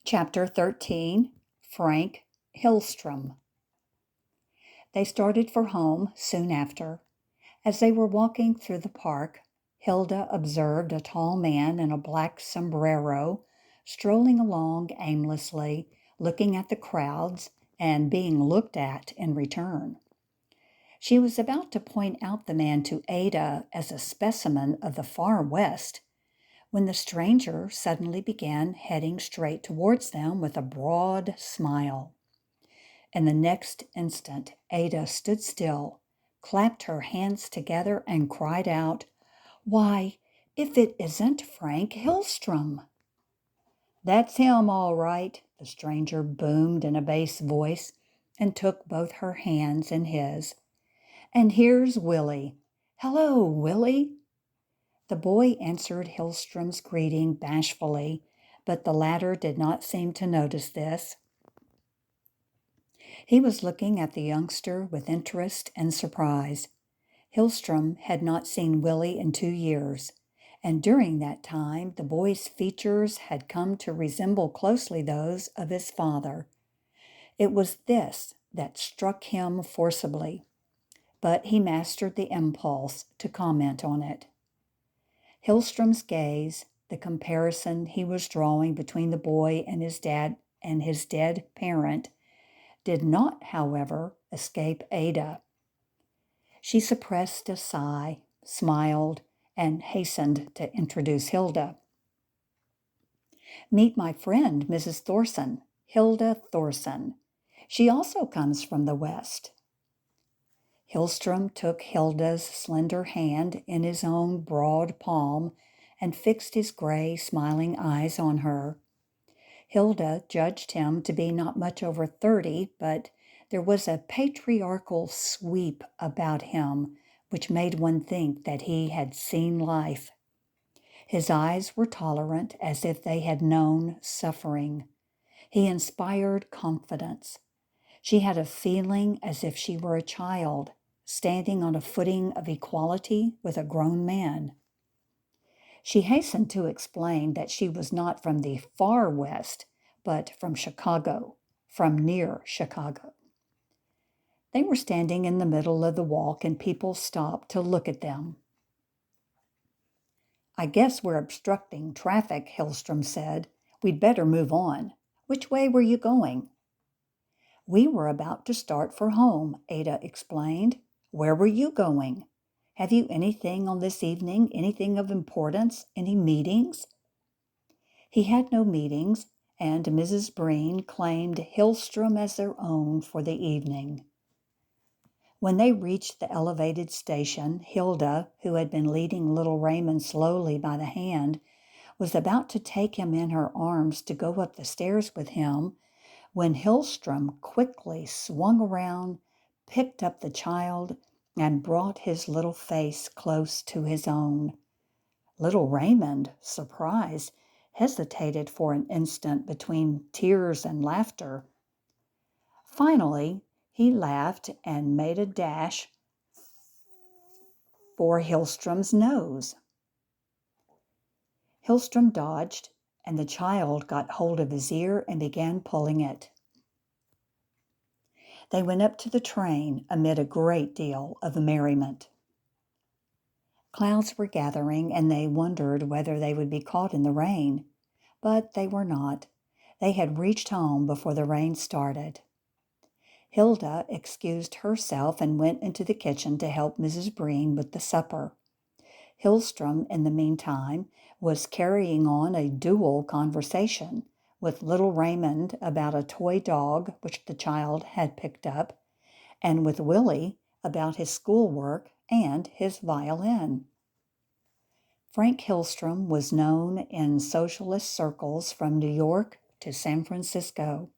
Chapter 13, Frank Hillstrom. They started for home soon after. As they were walking through the park, Hilda observed a tall man in a black sombrero strolling along aimlessly, looking at the crowds and being looked at in return. She was about to point out the man to Ada as a specimen of the far West when the stranger suddenly began heading straight towards them with a broad smile. In the next instant, Ada stood still, clapped her hands together, and cried out, "Why, if it isn't Frank Hillstrom!" "That's him, all right," the stranger boomed in a bass voice and took both her hands in his. "And here's Willie. Hello, Willie." The boy answered Hillstrom's greeting bashfully, but the latter did not seem to notice this. He was looking at the youngster with interest and surprise. Hillstrom had not seen Willie in 2 years, and during that time the boy's features had come to resemble closely those of his father. It was this that struck him forcibly, but he mastered the impulse to comment on it. Hillstrom's gaze, the comparison he was drawing between the boy and his dead parent, did not, however, escape Ada. She suppressed a sigh, smiled, and hastened to introduce Hilda. "Meet my friend, Mrs. Thorson, Hilda Thorson. She also comes from the West." Hillstrom took Hilda's slender hand in his own broad palm and fixed his gray, smiling eyes on her. Hilda judged him to be not much over 30, but there was a patriarchal sweep about him which made one think that he had seen life. His eyes were tolerant, as if they had known suffering. He inspired confidence. She had a feeling as if she were a child, standing on a footing of equality with a grown man. She hastened to explain that she was not from the far West, but from Chicago, from near Chicago. They were standing in the middle of the walk, and people stopped to look at them. "I guess we're obstructing traffic," Hillstrom said. "We'd better move on. Which way were you going?" "We were about to start for home," Ada explained. "Where were you going? Have you anything on this evening, anything of importance, any meetings?" He had no meetings, and Mrs. Breen claimed Hillstrom as their own for the evening. When they reached the elevated station, Hilda, who had been leading little Raymond slowly by the hand, was about to take him in her arms to go up the stairs with him, when Hillstrom quickly swung around, picked up the child, and brought his little face close to his own. Little Raymond, surprised, hesitated for an instant between tears and laughter. Finally, he laughed and made a dash for Hillstrom's nose. Hillstrom dodged, and the child got hold of his ear and began pulling it. They went up to the train amid a great deal of merriment. Clouds were gathering, and they wondered whether they would be caught in the rain. But they were not. They had reached home before the rain started. Hilda excused herself and went into the kitchen to help Mrs. Breen with the supper. Hillstrom, in the meantime, was carrying on a dual conversation with little Raymond about a toy dog which the child had picked up, and with Willie about his schoolwork and his violin. Frank Hillstrom was known in socialist circles from New York to San Francisco.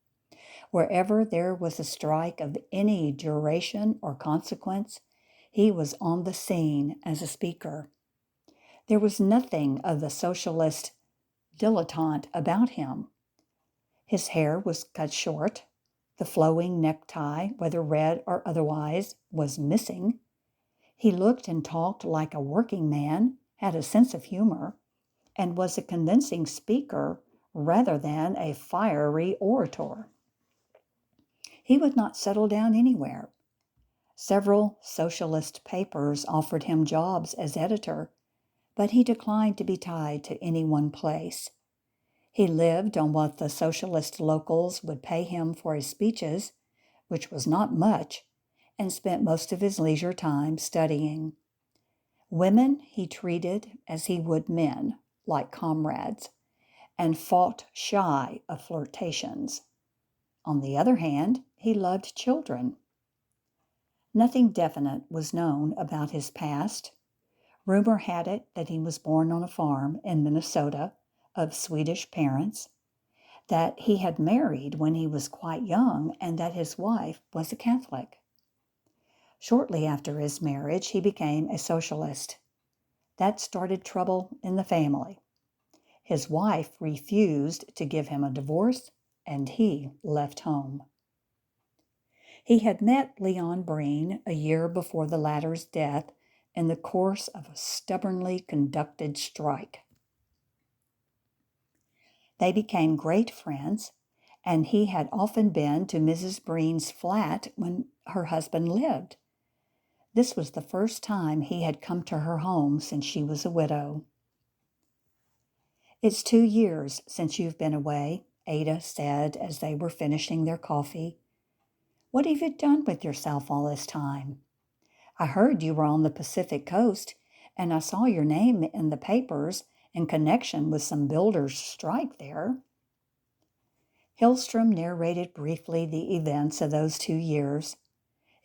Wherever there was a strike of any duration or consequence, he was on the scene as a speaker. There was nothing of the socialist dilettante about him. His hair was cut short. The flowing necktie, whether red or otherwise, was missing. He looked and talked like a working man, had a sense of humor, and was a convincing speaker rather than a fiery orator. He would not settle down anywhere. Several socialist papers offered him jobs as editor, but he declined to be tied to any one place. He lived on what the socialist locals would pay him for his speeches, which was not much, and spent most of his leisure time studying. Women he treated as he would men, like comrades, and fought shy of flirtations. On the other hand, he loved children. Nothing definite was known about his past. Rumor had it that he was born on a farm in Minnesota of Swedish parents, that he had married when he was quite young, and that his wife was a Catholic. Shortly after his marriage, he became a socialist. That started trouble in the family. His wife refused to give him a divorce, and he left home. He had met Leon Breen a year before the latter's death in the course of a stubbornly conducted strike. They became great friends, and he had often been to Mrs. Breen's flat when her husband lived. This was the first time he had come to her home since she was a widow. "It's 2 years since you've been away," Ada said as they were finishing their coffee. "What have you done with yourself all this time? I heard you were on the Pacific coast, and I saw your name in the papers in connection with some builders' strike there." Hillstrom narrated briefly the events of those 2 years.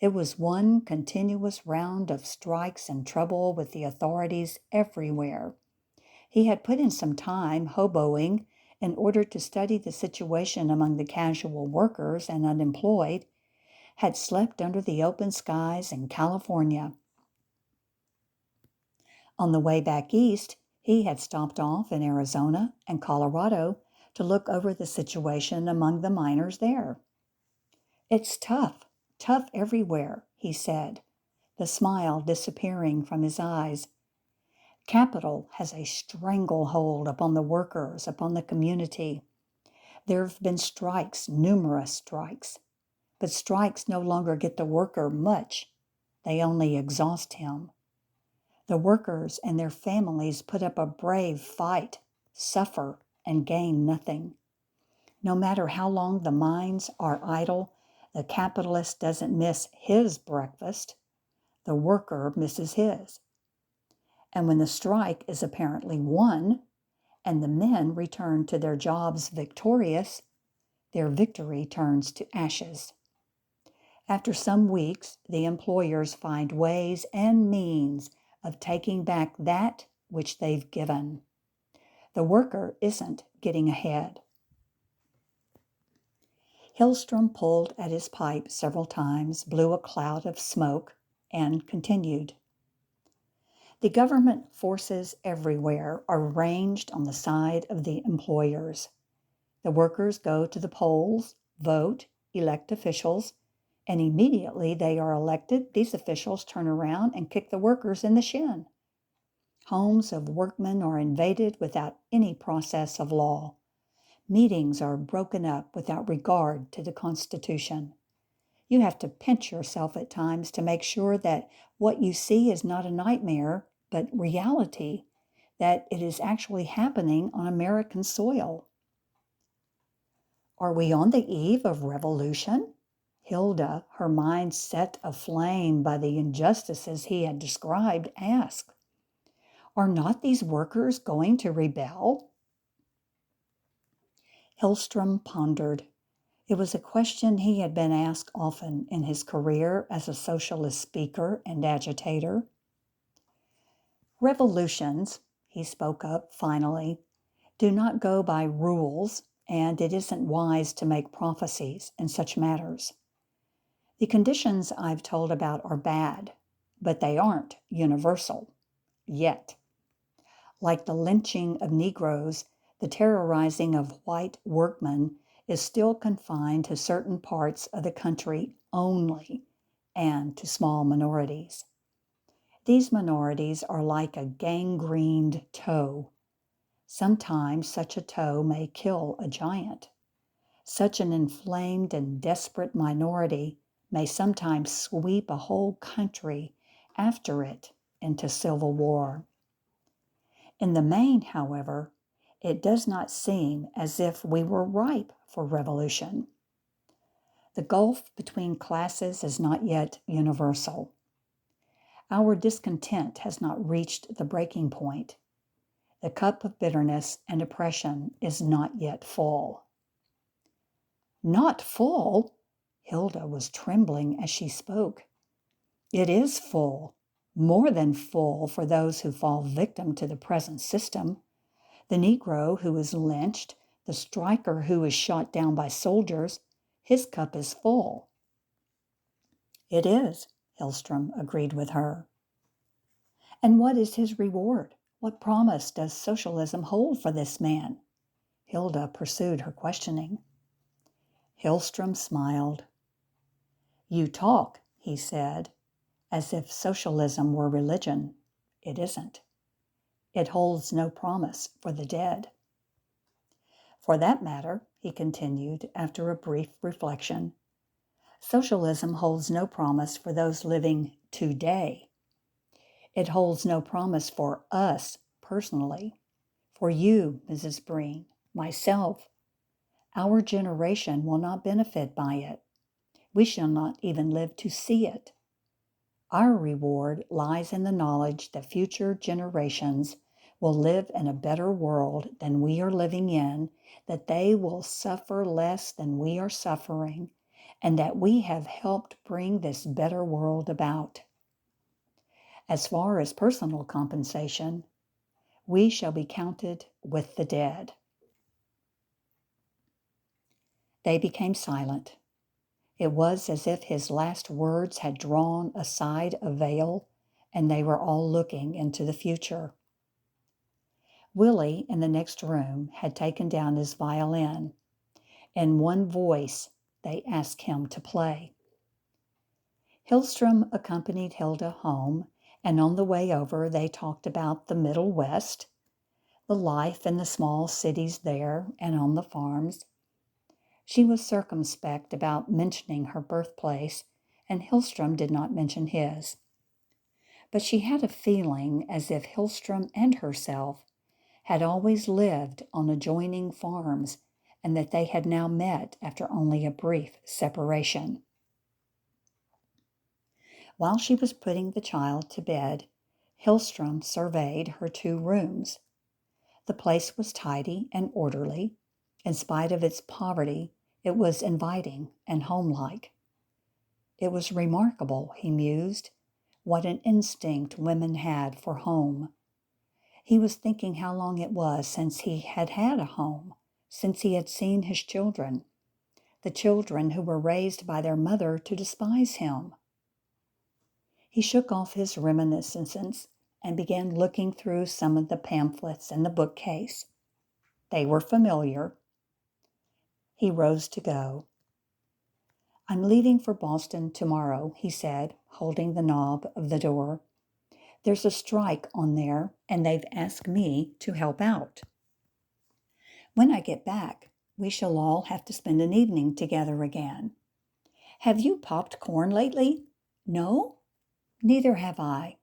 It was one continuous round of strikes and trouble with the authorities everywhere. He had put in some time hoboing in order to study the situation among the casual workers and unemployed, had slept under the open skies in California. On the way back east, he had stopped off in Arizona and Colorado to look over the situation among the miners there. "It's tough everywhere," he said, the smile disappearing from his eyes. "Capital has a stranglehold upon the workers, upon the community. There have been strikes, numerous strikes, but strikes no longer get the worker much. They only exhaust him. The workers and their families put up a brave fight, suffer, and gain nothing. No matter how long the mines are idle, the capitalist doesn't miss his breakfast. The worker misses his. And when the strike is apparently won, and the men return to their jobs victorious, their victory turns to ashes. After some weeks, the employers find ways and means of taking back that which they've given. The worker isn't getting ahead." Hillstrom pulled at his pipe several times, blew a cloud of smoke, and continued. "The government forces everywhere are ranged on the side of the employers. The workers go to the polls, vote, elect officials, and immediately they are elected, these officials turn around and kick the workers in the shin. Homes of workmen are invaded without any process of law. Meetings are broken up without regard to the Constitution. You have to pinch yourself at times to make sure that what you see is not a nightmare, but reality, that it is actually happening on American soil." "Are we on the eve of revolution?" Hilda, her mind set aflame by the injustices he had described, asked. "Are not these workers going to rebel?" Hillstrom pondered. It was a question he had been asked often in his career as a socialist speaker and agitator. "Revolutions," he spoke up finally, "do not go by rules, and it isn't wise to make prophecies in such matters. The conditions I've told about are bad, but they aren't universal. Yet. Like the lynching of Negroes, the terrorizing of white workmen is still confined to certain parts of the country only, and to small minorities. These minorities are like a gangrened toe. Sometimes such a toe may kill a giant. Such an inflamed and desperate minority may sometimes sweep a whole country after it into civil war. In the main, however, it does not seem as if we were ripe for revolution. The gulf between classes is not yet universal. Our discontent has not reached the breaking point. The cup of bitterness and oppression is not yet full. Not full? Hilda was trembling as she spoke. It is full, more than full for those who fall victim to the present system. The Negro who is lynched, the striker who is shot down by soldiers, his cup is full. It is, Hillstrom agreed with her. And what is his reward? What promise does socialism hold for this man? Hilda pursued her questioning. Hillstrom smiled. You talk, he said, as if socialism were religion. It isn't. It holds no promise for the dead. For that matter, he continued after a brief reflection, socialism holds no promise for those living today. It holds no promise for us personally, for you, Mrs. Breen, myself. Our generation will not benefit by it. We shall not even live to see it. Our reward lies in the knowledge that future generations will live in a better world than we are living in, that they will suffer less than we are suffering, and that we have helped bring this better world about. As far as personal compensation, we shall be counted with the dead. They became silent. It was as if his last words had drawn aside a veil, and they were all looking into the future. Willie, in the next room, had taken down his violin. In one voice, they asked him to play. Hillstrom accompanied Hilda home, and on the way over they talked about the Middle West, the life in the small cities there and on the farms. She was circumspect about mentioning her birthplace, and Hillstrom did not mention his. But she had a feeling as if Hillstrom and herself had always lived on adjoining farms, and that they had now met after only a brief separation. While she was putting the child to bed, Hillstrom surveyed her 2 rooms. The place was tidy and orderly. In spite of its poverty, it was inviting and homelike. It was remarkable, he mused, what an instinct women had for home. He was thinking how long it was since he had had a home, since he had seen his children, the children who were raised by their mother to despise him. He shook off his reminiscences and began looking through some of the pamphlets in the bookcase. They were familiar. He rose to go. I'm leaving for Boston tomorrow, he said, holding the knob of the door. There's a strike on there, and they've asked me to help out. When I get back, we shall all have to spend an evening together again. Have you popped corn lately? No? Neither have I.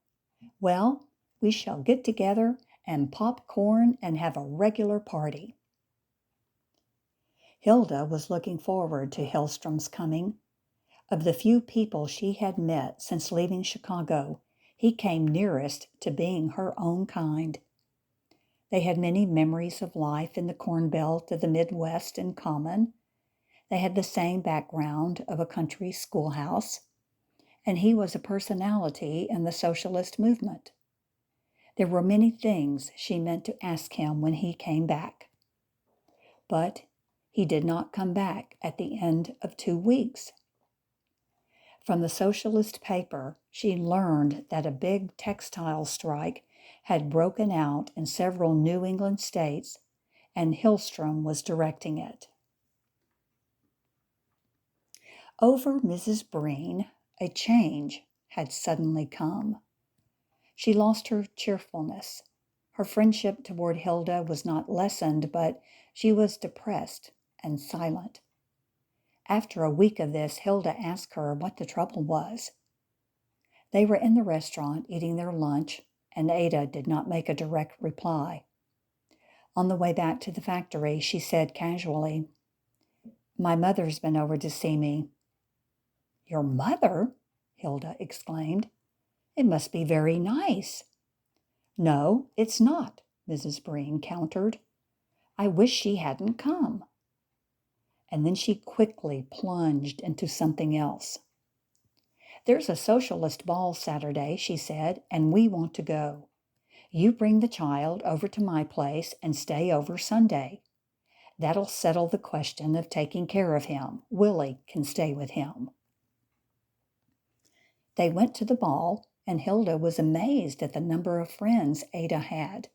Well, we shall get together and pop corn and have a regular party. Hilda was looking forward to Hillstrom's coming. Of the few people she had met since leaving Chicago, he came nearest to being her own kind. They had many memories of life in the corn belt of the Midwest in common. They had the same background of a country schoolhouse, and he was a personality in the socialist movement. There were many things she meant to ask him when he came back. But he did not come back at the end of 2 weeks. From the socialist paper, she learned that a big textile strike had broken out in several New England states, and Hillstrom was directing it. Over Mrs. Breen, a change had suddenly come. She lost her cheerfulness. Her friendship toward Hilda was not lessened, but she was depressed and silent. After a week of this, Hilda asked her what the trouble was. They were in the restaurant eating their lunch, and Ada did not make a direct reply. On the way back to the factory, she said casually, "My mother's been over to see me." "Your mother?" Hilda exclaimed. "It must be very nice." "No, it's not," Mrs. Breen countered. "I wish she hadn't come." And then she quickly plunged into something else. "There's a socialist ball Saturday," she said, "and we want to go. You bring the child over to my place and stay over Sunday. That'll settle the question of taking care of him. Willie can stay with him." They went to the ball, and Hilda was amazed at the number of friends Ada had.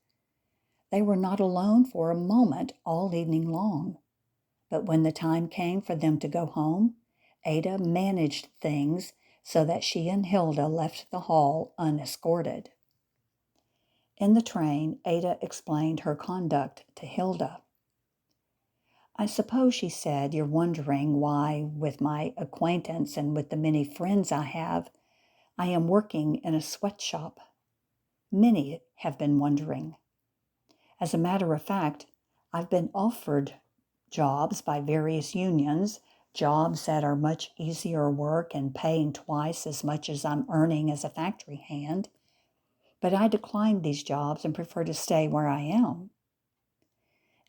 They were not alone for a moment all evening long. But when the time came for them to go home, Ada managed things so that she and Hilda left the hall unescorted. In the train, Ada explained her conduct to Hilda. "I suppose," she said, "you're wondering why, with my acquaintance and with the many friends I have, I am working in a sweatshop. Many have been wondering. As a matter of fact, I've been offered jobs by various unions, jobs that are much easier work and paying twice as much as I'm earning as a factory hand. But I declined these jobs and prefer to stay where I am."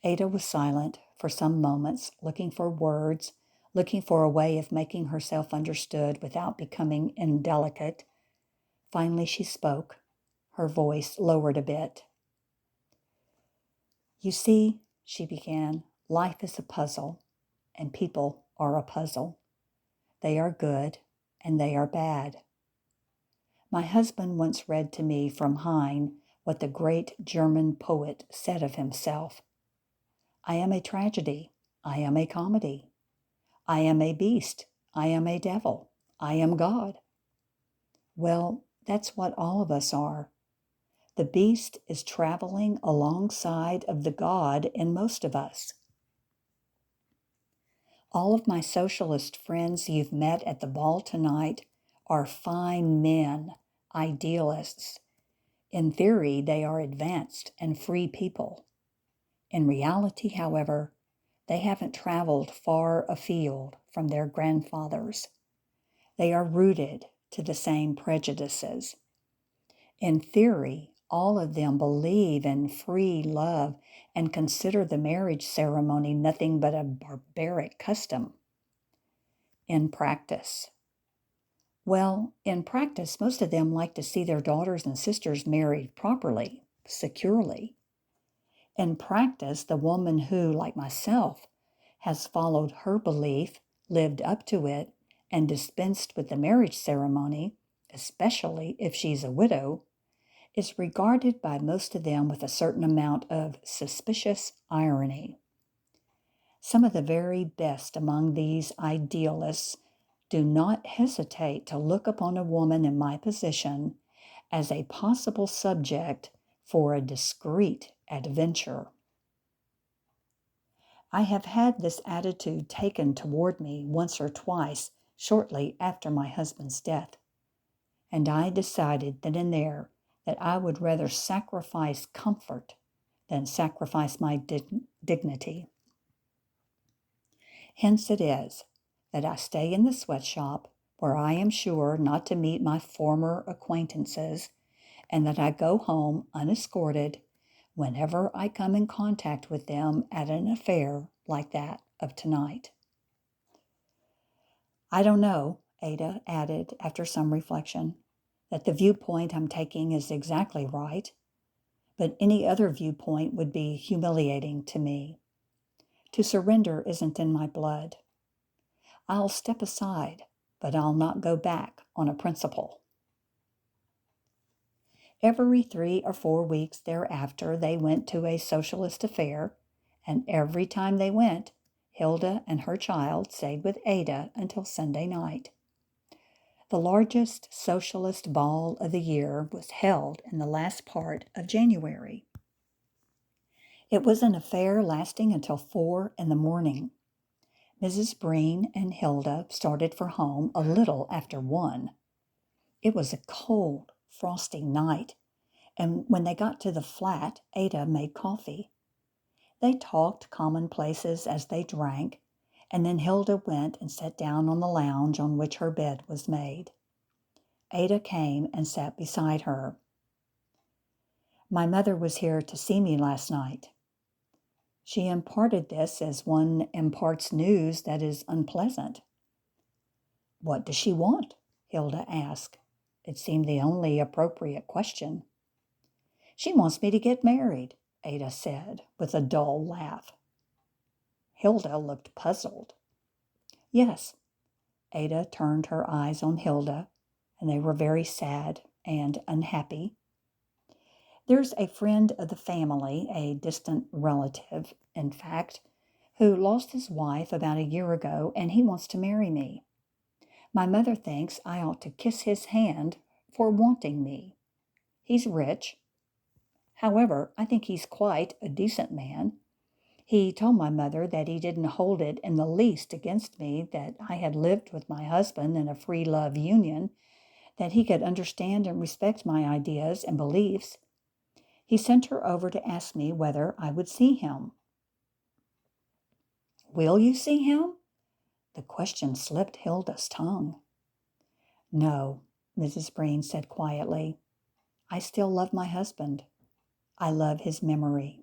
Ada was silent for some moments, looking for words, looking for a way of making herself understood without becoming indelicate. Finally she spoke, her voice lowered a bit. "You see," she began, "life is a puzzle, and people are a puzzle. They are good and they are bad. My husband once read to me from Heine what the great German poet said of himself. I am a tragedy. I am a comedy. I am a beast. I am a devil. I am God. Well, that's what all of us are. The beast is traveling alongside of the God in most of us. All of my socialist friends you've met at the ball tonight are fine men, idealists. In theory, they are advanced and free people. In reality, however, they haven't traveled far afield from their grandfathers. They are rooted to the same prejudices. In theory, all of them believe in free love and consider the marriage ceremony nothing but a barbaric custom. In practice, most of them like to see their daughters and sisters married properly, securely. In practice, the woman who, like myself, has followed her belief, lived up to it, and dispensed with the marriage ceremony, especially if she's a widow, is regarded by most of them with a certain amount of suspicious irony. Some of the very best among these idealists do not hesitate to look upon a woman in my position as a possible subject for a discreet adventure. I have had this attitude taken toward me once or twice shortly after my husband's death, and I decided then and there that I would rather sacrifice comfort than sacrifice my dignity. Hence it is that I stay in the sweatshop where I am sure not to meet my former acquaintances, and that I go home unescorted whenever I come in contact with them at an affair like that of tonight. I don't know, Ada added after some reflection, that the viewpoint I'm taking is exactly right, but any other viewpoint would be humiliating to me. To surrender isn't in my blood. I'll step aside, but I'll not go back on a principle. Every 3 or 4 weeks thereafter, they went to a socialist affair, and every time they went, Hilda and her child stayed with Ada until Sunday night. The largest socialist ball of the year was held in the last part of January. It was an affair lasting until 4 in the morning. Mrs. Breen and Hilda started for home a little after 1. It was a cold, frosty night, and when they got to the flat, Ada made coffee. They talked commonplaces as they drank, and then Hilda went and sat down on the lounge on which her bed was made. Ada came and sat beside her. "My mother was here to see me last night." She imparted this as one imparts news that is unpleasant. "What does she want?" Hilda asked. It seemed the only appropriate question. "She wants me to get married," Ada said, with a dull laugh. Hilda looked puzzled. "Yes." Ada turned her eyes on Hilda, and they were very sad and unhappy. "There's a friend of the family, a distant relative, in fact, who lost his wife about a year ago, and he wants to marry me. My mother thinks I ought to kiss his hand for wanting me. He's rich. However, I think he's quite a decent man. He told my mother that he didn't hold it in the least against me that I had lived with my husband in a free love union, that he could understand and respect my ideas and beliefs. He sent her over to ask me whether I would see him." "Will you see him?" The question slipped Hilda's tongue. "No," Mrs. Breen said quietly. "I still love my husband. I love his memory."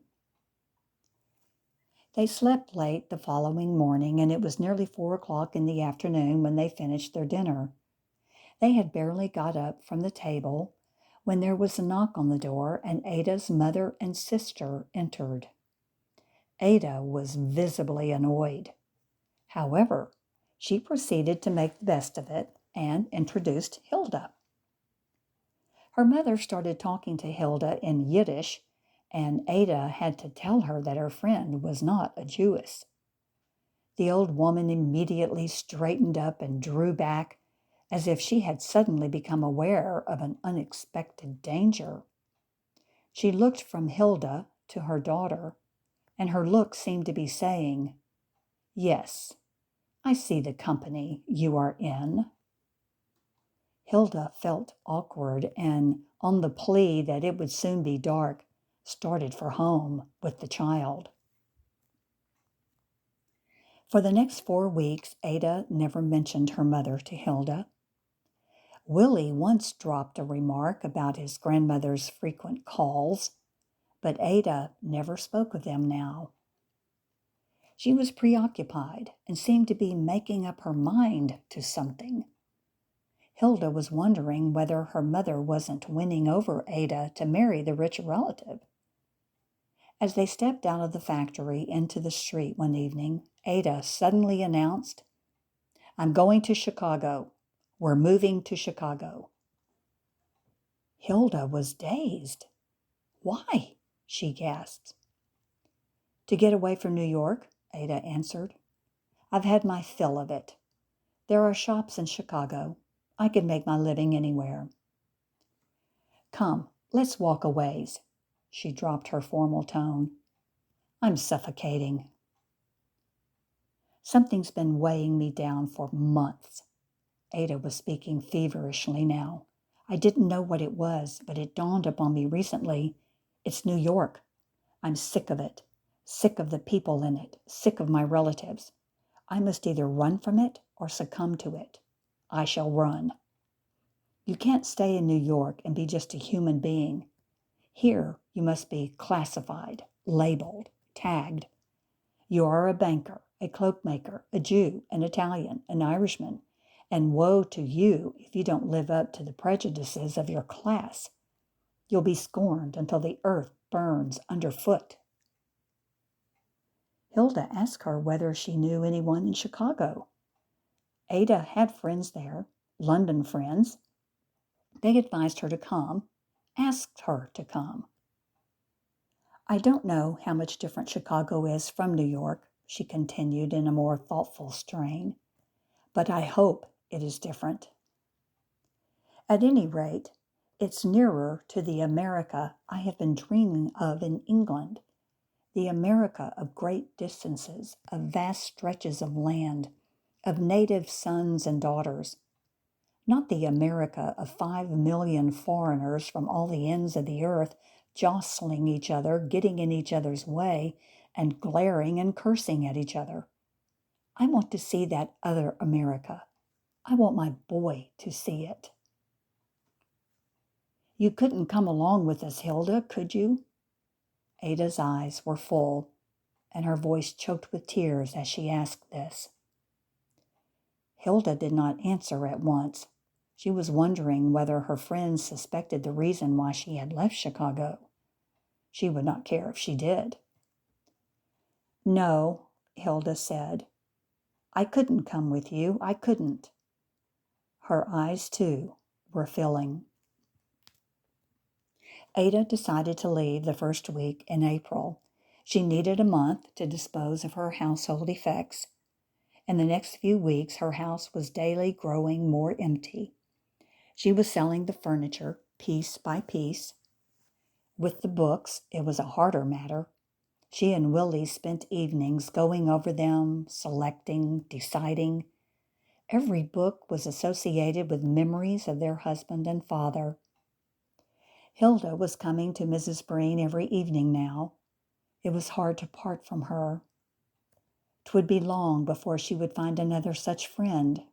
They slept late the following morning, and it was nearly 4 o'clock in the afternoon when they finished their dinner. They had barely got up from the table when there was a knock on the door, and Ada's mother and sister entered. Ada was visibly annoyed. However, she proceeded to make the best of it and introduced Hilda. Her mother started talking to Hilda in Yiddish, and Ada had to tell her that her friend was not a Jewess. The old woman immediately straightened up and drew back, as if she had suddenly become aware of an unexpected danger. She looked from Hilda to her daughter, and her look seemed to be saying, "Yes, I see the company you are in." Hilda felt awkward and, on the plea that it would soon be dark, started for home with the child. For the next 4 weeks, Ada never mentioned her mother to Hilda. Willie once dropped a remark about his grandmother's frequent calls, but Ada never spoke of them now. She was preoccupied and seemed to be making up her mind to something. Hilda was wondering whether her mother wasn't winning over Ada to marry the rich relative. As they stepped out of the factory into the street one evening, Ada suddenly announced, "I'm going to Chicago. We're moving to Chicago." Hilda was dazed. "Why?" she gasped. "To get away from New York," Ada answered. "I've had my fill of it. There are shops in Chicago. I can make my living anywhere." "Come, let's walk a ways." She dropped her formal tone. "I'm suffocating. Something's been weighing me down for months." Ada was speaking feverishly now. "I didn't know what it was, but it dawned upon me recently. It's New York. I'm sick of it, sick of the people in it, sick of my relatives. I must either run from it or succumb to it. I shall run. You can't stay in New York and be just a human being. Here you must be classified, labeled, tagged. You are a banker, a cloak-maker, a Jew, an Italian, an Irishman, and woe to you if you don't live up to the prejudices of your class. You'll be scorned until the earth burns underfoot." Hilda asked her whether she knew anyone in Chicago. Ada had friends there, London friends. They advised her to come, asked her to come. "I don't know how much different Chicago is from New York," she continued in a more thoughtful strain, "but I hope it is different. At any rate, it's nearer to the America I have been dreaming of in England, the America of great distances, of vast stretches of land, of native sons and daughters, not the America of 5 million foreigners from all the ends of the earth jostling each other, getting in each other's way, and glaring and cursing at each other. I want to see that other America. I want my boy to see it. You couldn't come along with us, Hilda, could you? Ada's eyes were full, and her voice choked with tears as she asked this. Hilda did not answer at once. She was wondering whether her friends suspected the reason why she had left Chicago. She would not care if she did. No, Hilda said. I couldn't come with you. I couldn't. Her eyes, too, were filling. Ada decided to leave the first week in April. She needed a month to dispose of her household effects. In the next few weeks, her house was daily growing more empty. She was selling the furniture piece by piece. With the books, it was a harder matter. She and Willie spent evenings going over them, selecting, deciding. Every book was associated with memories of their husband and father. Hilda was coming to Mrs. Breen every evening now. It was hard to part from her. 'Twould be long before she would find another such friend.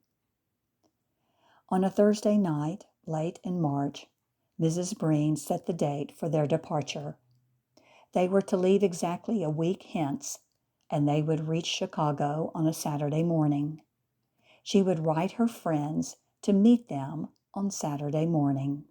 On a Thursday night, late in March, Mrs. Breen set the date for their departure. They were to leave exactly a week hence, and they would reach Chicago on a Saturday morning. She would write her friends to meet them on Saturday morning.